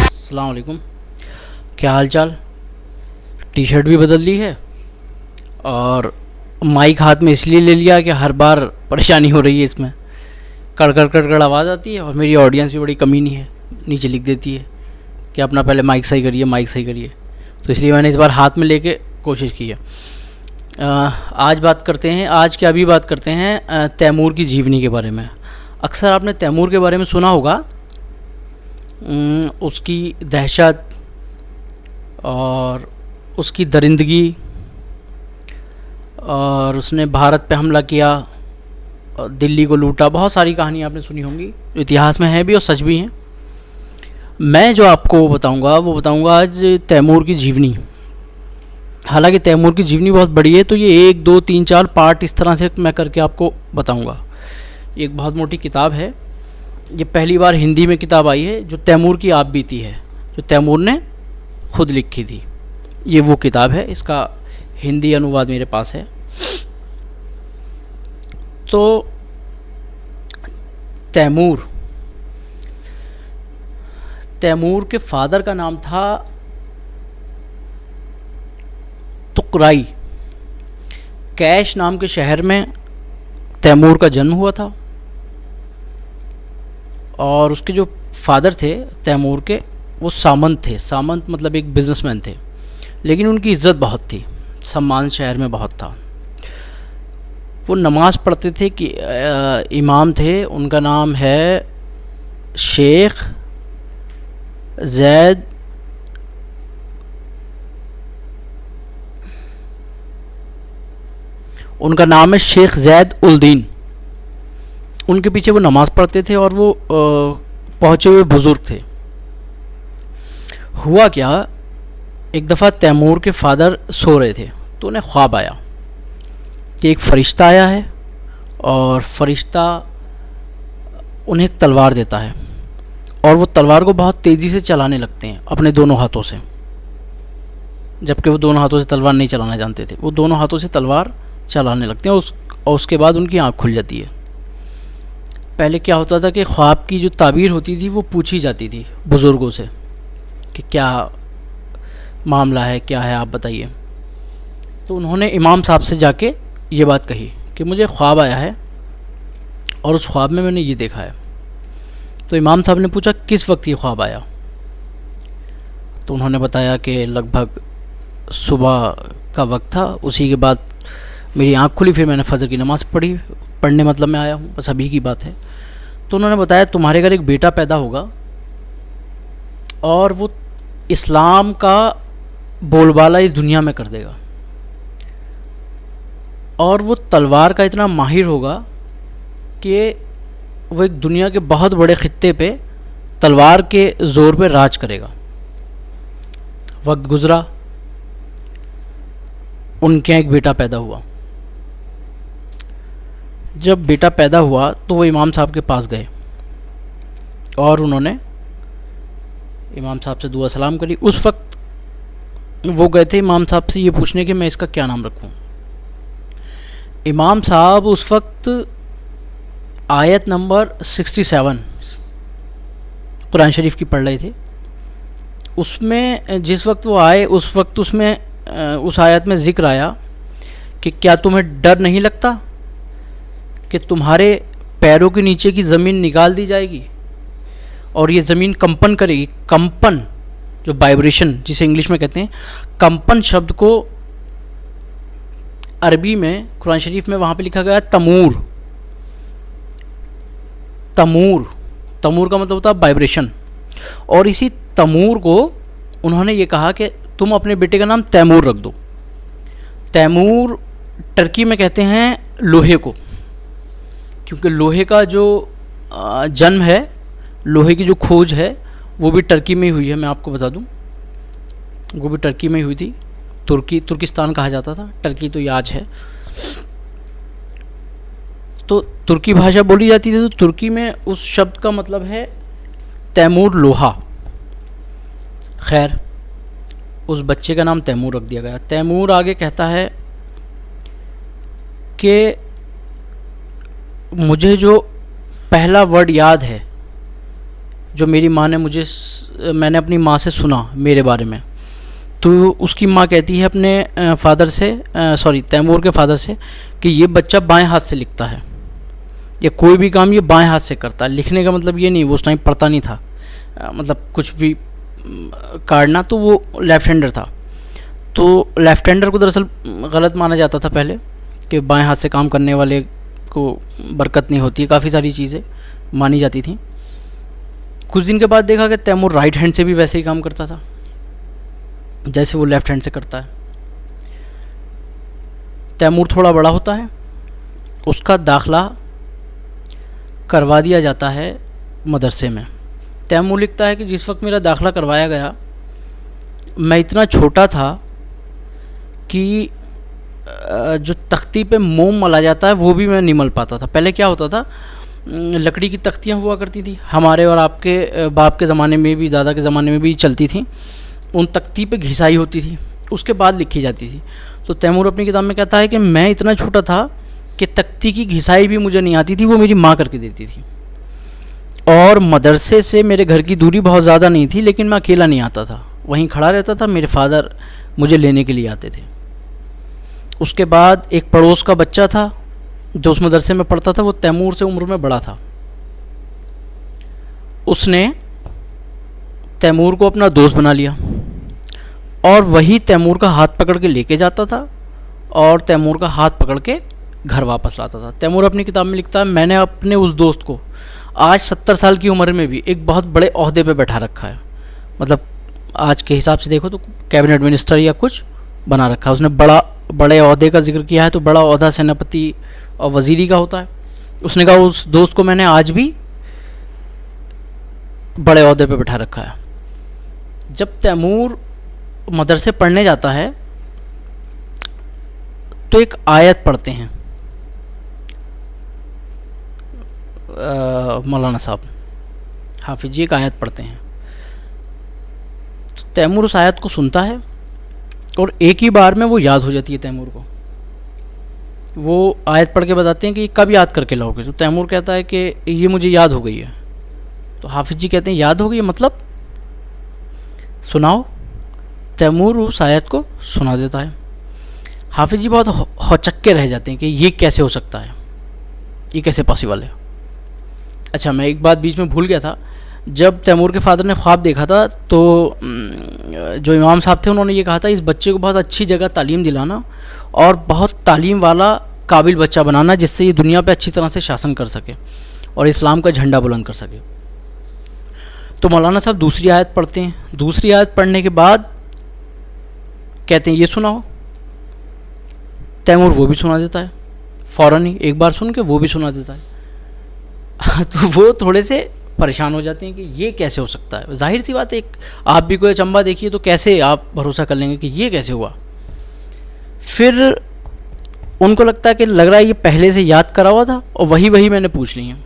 अस्सलाम वालेकुम, क्या हाल चाल। टी शर्ट भी बदल ली है और माइक हाथ में इसलिए ले लिया कि हर बार परेशानी हो रही है, इसमें कड़कड़ कड़कड़ आवाज़ आती है और मेरी ऑडियंस भी बड़ी कमीनी है, नीचे लिख देती है कि अपना पहले माइक सही करिए, माइक सही करिए। तो इसलिए मैंने इस बार हाथ में लेके कोशिश की है। आज बात करते हैं, आज क्या अभी बात करते हैं तैमूर की जीवनी के बारे में। अक्सर आपने तैमूर के बारे में सुना होगा, उसकी दहशत और उसकी दरिंदगी, और उसने भारत पे हमला किया, दिल्ली को लूटा, बहुत सारी कहानी आपने सुनी होंगी जो इतिहास में है भी और सच भी हैं। मैं जो आपको बताऊंगा वो बताऊंगा आज तैमूर की जीवनी। हालांकि तैमूर की जीवनी बहुत बड़ी है, तो ये 1, 2, 3, 4 पार्ट इस तरह से मैं करके आपको बताऊंगा। एक बहुत मोटी किताब है, ये पहली बार हिंदी में किताब आई है, जो तैमूर की आप बीती है, जो तैमूर ने खुद लिखी थी। ये वो किताब है, इसका हिंदी अनुवाद मेरे पास है। तो तैमूर के फादर का नाम था तुकराई। कैश नाम के शहर में तैमूर का जन्म हुआ था, और उसके जो फादर थे तैमूर के, वो सामंत थे। सामंत मतलब एक बिजनेसमैन थे, लेकिन उनकी इज़्ज़त बहुत थी, सम्मान शहर में बहुत था। वो नमाज़ पढ़ते थे कि इमाम थे, उनका नाम है शेख जैद उनका नाम है शेख जैद उल दीन। उनके पीछे वो नमाज़ पढ़ते थे और वो पहुँचे हुए बुज़ुर्ग थे। हुआ क्या, एक दफ़ा तैमूर के फादर सो रहे थे तो उन्हें ख्वाब आया कि एक फ़रिश्ता आया है और फ़रिश्ता उन्हें एक तलवार देता है, और वो तलवार को बहुत तेज़ी से चलाने लगते हैं अपने दोनों हाथों से, जबकि वो दोनों हाथों से तलवार नहीं चलाना जानते थे। वो दोनों हाथों से तलवार चलाने लगते हैं और उसके बाद उनकी आँख खुल जाती है। पहले क्या होता था कि ख्वाब की जो ताबीर होती थी वो पूछी जाती थी बुज़ुर्गों से कि क्या मामला है, क्या है, आप बताइए। तो उन्होंने इमाम साहब से जाके ये बात कही कि मुझे ख्वाब आया है और उस ख्वाब में मैंने ये देखा है। तो इमाम साहब ने पूछा किस वक्त ये ख्वाब आया। तो उन्होंने बताया कि लगभग सुबह का वक्त था, उसी के बाद मेरी आँख खुली, फिर मैंने फ़जर की नमाज़ पढ़ने मतलब मैं आया हूँ, बस अभी की बात है। तो उन्होंने बताया तुम्हारे घर एक बेटा पैदा होगा और वो इस्लाम का बोलबाला इस दुनिया में कर देगा, और वो तलवार का इतना माहिर होगा कि वो एक दुनिया के बहुत बड़े खित्ते पे तलवार के ज़ोर पे राज करेगा। वक्त गुज़रा, उनके यहाँ एक बेटा पैदा हुआ। जब बेटा पैदा हुआ तो वो इमाम साहब के पास गए और उन्होंने इमाम साहब से दुआ सलाम करी। उस वक्त वो गए थे इमाम साहब से ये पूछने कि मैं इसका क्या नाम रखूं। इमाम साहब उस वक्त आयत नंबर 67 कुरान शरीफ की पढ़ रहे थे। उसमें जिस वक्त वो आए उस वक्त उसमें उस आयत में ज़िक्र आया कि क्या तुम्हें डर नहीं लगता कि तुम्हारे पैरों के नीचे की ज़मीन निकाल दी जाएगी और ये ज़मीन कंपन करेगी। कंपन जो वाइब्रेशन जिसे इंग्लिश में कहते हैं, कंपन शब्द को अरबी में कुरान शरीफ में वहाँ पे लिखा गया तमूर। तमूर तमूर का मतलब होता है वाइब्रेशन। और इसी तमूर को उन्होंने ये कहा कि तुम अपने बेटे का नाम तैमूर रख दो। तैमूर टर्की में कहते हैं लोहे को, क्योंकि लोहे का जो जन्म है, लोहे की जो खोज है वो भी टर्की में ही हुई है। मैं आपको बता दूं, वो भी टर्की में ही हुई थी। तुर्किस्तान कहा जाता था, टर्की तो ये आज है। तो तुर्की भाषा बोली जाती थी, तो तुर्की में उस शब्द का मतलब है तैमूर लोहा। खैर, उस बच्चे का नाम तैमूर रख दिया गया। तैमूर आगे कहता है कि मुझे जो पहला वर्ड याद है जो मेरी माँ ने मैंने अपनी माँ से सुना मेरे बारे में, तो उसकी माँ कहती है अपने फादर से, तैमूर के फादर से, कि ये बच्चा बाएं हाथ से लिखता है, ये कोई भी काम ये बाएं हाथ से करता है। लिखने का मतलब ये नहीं, वो उस टाइम पढ़ता नहीं था, मतलब कुछ भी काटना, तो वो लेफ़्ट हैंडर था। तो लेफ़्ट हैंडर को दरअसल गलत माना जाता था पहले, कि बाएं हाथ से काम करने वाले को बरकत नहीं होती है, काफ़ी सारी चीज़ें मानी जाती थी। कुछ दिन के बाद देखा कि तैमूर राइट हैंड से भी वैसे ही काम करता था जैसे वो लेफ़्ट हैंड से करता है। तैमूर थोड़ा बड़ा होता है, उसका दाखला करवा दिया जाता है मदरसे में। तैमूर लिखता है कि जिस वक्त मेरा दाखला करवाया गया, मैं इतना छोटा था कि जो तख्ती पे मोम मला जाता है वो भी मैं नहीं मल पाता था। पहले क्या होता था, लकड़ी की तख्तियाँ हुआ करती थी, हमारे और आपके बाप के ज़माने में भी, दादा के ज़माने में भी चलती थी। उन तख्ती पे घिसाई होती थी, उसके बाद लिखी जाती थी। तो तैमूर अपनी किताब में कहता है कि मैं इतना छोटा था कि तख्ती की घिसाई भी मुझे नहीं आती थी, वो मेरी माँ करके देती थी। और मदरसे से मेरे घर की दूरी बहुत ज़्यादा नहीं थी, लेकिन मैं अकेला नहीं आता था, वहीं खड़ा रहता था, मेरे फादर मुझे लेने के लिए आते थे। उसके बाद एक पड़ोस का बच्चा था जो उस मदरसे में पढ़ता था, वो तैमूर से उम्र में बड़ा था। उसने तैमूर को अपना दोस्त बना लिया और वही तैमूर का हाथ पकड़ के लेके जाता था और तैमूर का हाथ पकड़ के घर वापस लाता था। तैमूर अपनी किताब में लिखता है, मैंने अपने उस दोस्त को आज 70 साल की उम्र में भी एक बहुत बड़े ओहदे पे बैठा रखा है, मतलब आज के हिसाब से देखो तो कैबिनेट मिनिस्टर या कुछ बना रखा है उसने। बड़े ओहदे का जिक्र किया है तो बड़ा ओहदा सेनापति और वजीरी का होता है। उसने कहा उस दोस्त को मैंने आज भी बड़े ओहदे पे बैठा रखा है। जब तैमूर मदरसे पढ़ने जाता है तो एक आयत पढ़ते हैं मौलाना साहब हाफिज जी, एक आयत पढ़ते हैं। तो तैमूर उस आयत को सुनता है और एक ही बार में वो याद हो जाती है तैमूर को। वो आयत पढ़ के बताते हैं कि कब याद करके लाओगे। तो तैमूर कहता है कि ये मुझे याद हो गई है। तो हाफिज जी कहते हैं याद हो गई है मतलब सुनाओ। तैमूर उस आयत को सुना देता है। हाफिज जी बहुत हौचक्के रह जाते हैं कि ये कैसे हो सकता है, ये कैसे पॉसिबल है। अच्छा, मैं एक बात बीच में भूल गया था। जब तैमूर के फादर ने ख्वाब देखा था तो जो इमाम साहब थे उन्होंने ये कहा था, इस बच्चे को बहुत अच्छी जगह तालीम दिलाना और बहुत तालीम वाला काबिल बच्चा बनाना जिससे ये दुनिया पे अच्छी तरह से शासन कर सके और इस्लाम का झंडा बुलंद कर सके। तो मौलाना साहब दूसरी आयत पढ़ते हैं। दूसरी आयत पढ़ने के बाद कहते हैं ये सुनाओ। तैमूर वो भी सुना देता है, फ़ौरन ही एक बार सुन के वो भी सुना देता है। तो वो थोड़े से परेशान हो जाते हैं कि ये कैसे हो सकता है। जाहिर सी बात है, एक आप भी कोई अचंबा देखिए तो कैसे आप भरोसा कर लेंगे कि ये कैसे हुआ। फिर उनको लगता है कि लग रहा है ये पहले से याद करा हुआ था और वही मैंने पूछ ली है।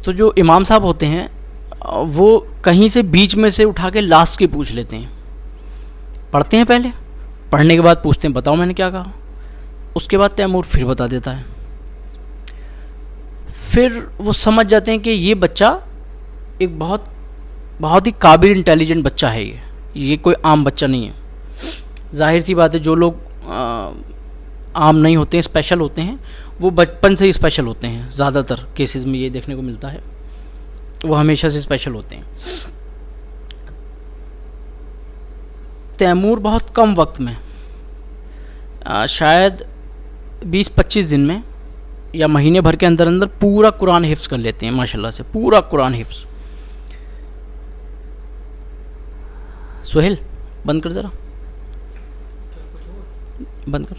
तो जो इमाम साहब होते हैं वो कहीं से बीच में से उठा के लास्ट की पूछ लेते हैं। पढ़ते हैं पहले, पढ़ने के बाद पूछते हैं बताओ मैंने क्या कहा। उसके बाद तैमूर फिर बता देता है। फिर वो समझ जाते हैं कि ये बच्चा एक बहुत ही काबिल इंटेलिजेंट बच्चा है। ये कोई आम बच्चा नहीं है। जाहिर सी बात है, जो लोग आम नहीं होते हैं, स्पेशल होते हैं, वो बचपन से ही स्पेशल होते हैं। ज़्यादातर केसेस में ये देखने को मिलता है, वो हमेशा से स्पेशल होते हैं। तैमूर बहुत कम वक्त में, शायद 20-25 दिन में या महीने भर के अंदर अंदर पूरा कुरान हिफ्ज़ कर लेते हैं माशाल्लाह से, पूरा कुरान हिफ्ज़। सुहेल बंद कर ज़रा, बंद कर।